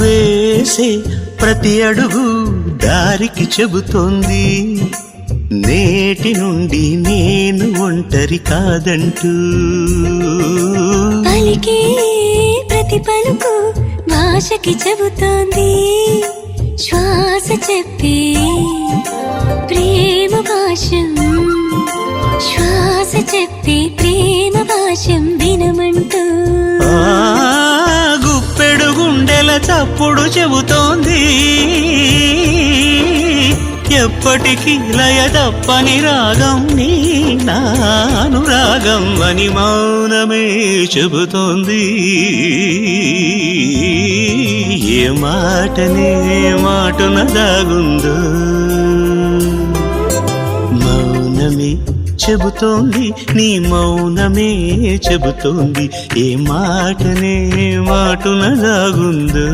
వేసే ప్రతి అడుగు దారికి చెబుతోంది, నేటి నుండి నేను ఒంటరి కాదంటూ. పలికే ప్రతి పలుకు భాషకి చెబుతోంది, శ్వాస చెప్పే ప్రేమ భాషం, శ్వాస చెప్పే ప్రేమ భాషం వినమంటూ. గుప్పెడు గుండెల చప్పుడు చెబుతోంది, ఎప్పటికీ లయ తప్పని రాగం నీ నానురాగం అని మౌనమే చెబుతోంది. ఏ మాటనే మాటున దాగుందో మౌనమే చెబుతోంది, నీ మౌనమే చెబుతోంది. ఏ మాటనే మాటున దాగుందో.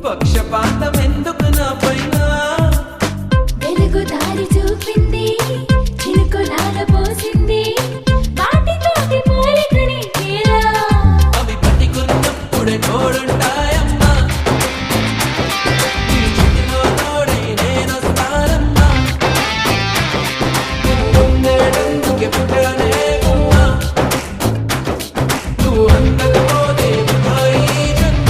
పక్షపాతమే తోడుంటాయమ్మా నీ చేతిలో తోడై నేనొస్తానమ్మా ఉండేటందుకే పుట్టానే గుమ్మా నువ్వు అందకపోతే వృధా ఈ జన్మ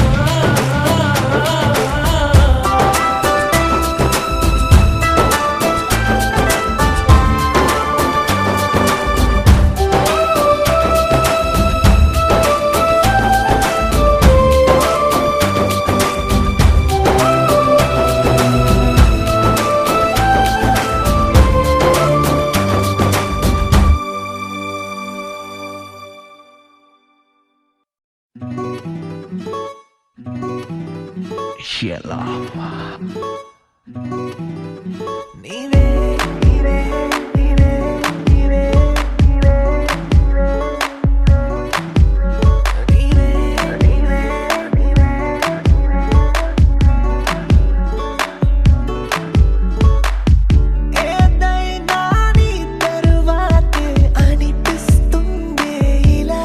ఏదైనా నీ తరువాతే అనిపిస్తుంది ఇలా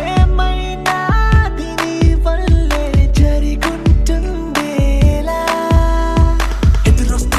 ఏమైనా నీ వల్లే జరుగుతుందేలా ఎదురొస్తే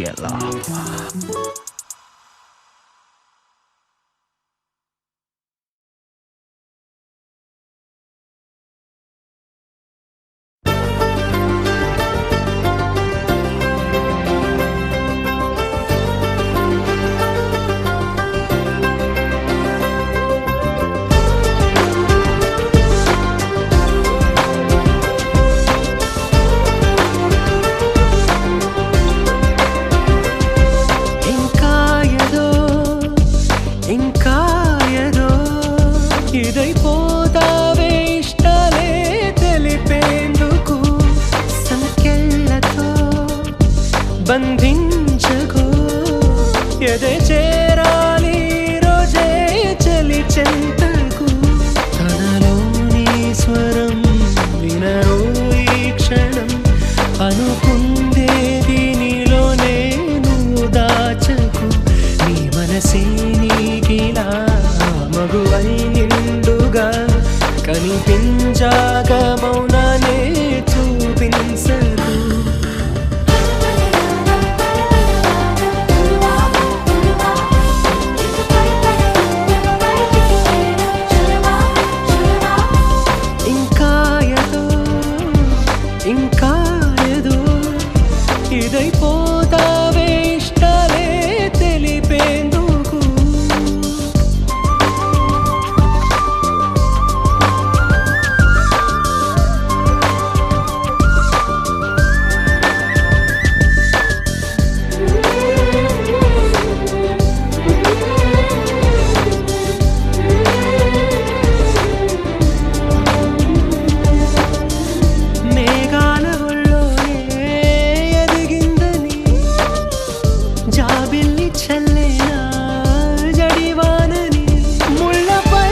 ఎలా? ఇంకా ఏదో ఇదైపోతావే ఇష్టాలే తెలిపేందుకు సంకెళ్ళతో బంధించకు ఎదే చేరాలి రోజే చలి చెంతకు తనలోని స్వరం వినరు ఈ క్షణం అనుకుందేది నీలోనే నువ్వు దాచకు నీ మనసే నీకిలా మగువై నిండుగా కనిపించాక మౌనానే చూపించదు ఇంకా ఏదో ఇదైపోతావే ఇష్టాలే తెలిపేందుకు మేఘాల ఒళ్ళోనే ఎదిగిందని జాబిల్లి చల్లేనా జడివానని ముళ్ళపై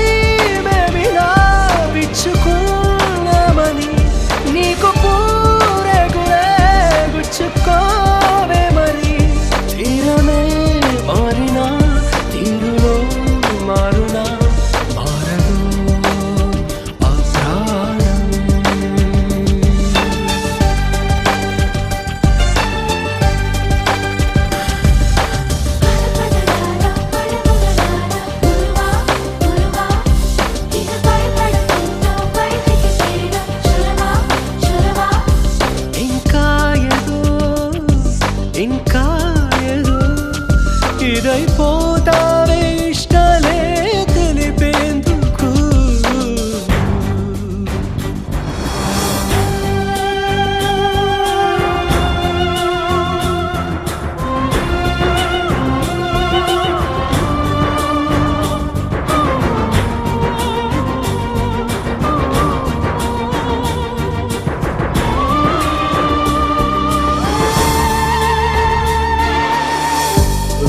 మేమిలా విచ్చుకున్నామని నీకు పూరెగులే గుచ్చుకోవే మరి తీరమే మారినా తీరులో మారునా మారదు ఆ ప్రాణం ఇంకా ఏదో ఇదైపోతావే ఇష్టాలే తెలిపేందుకు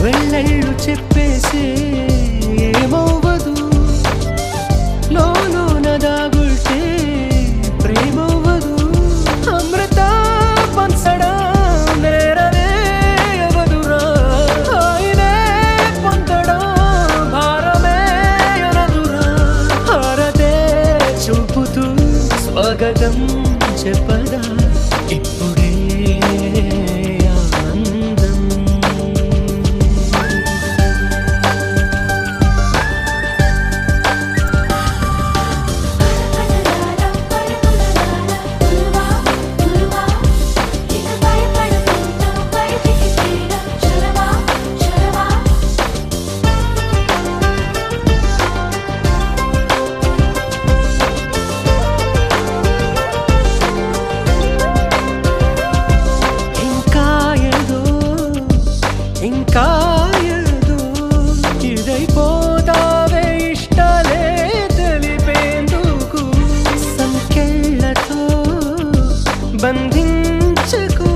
వెళ్ళళ్ళు చెప్పేసే ఏమవ్వదు లోన దాగుల్టే ప్రేమవ్వదు అమృత పంచడం నేరనే అవదురా ఆయనే పొందడం భారమే అనదురా హారతే చూపుతూ స్వాగతం చెప్పదా ఇప్పుడే ఆనందం ఇంకా ఏదో ఇదైపోతావే ఇష్టాలే తెలిపేందుకు సంకెళ్ళతో బంధించకు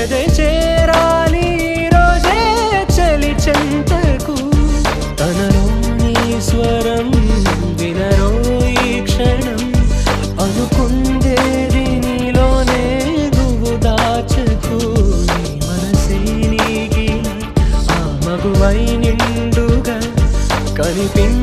ఎదే చేరాలి రోజే చలి చెంతకు తనలోని స్వరం వినరో ఈ క్షణం అనుకుందేది నీలోనే నువ్వు దాచకు నీ మనసే నీకిలా ఆ మగువై నిండుగా కనిపించ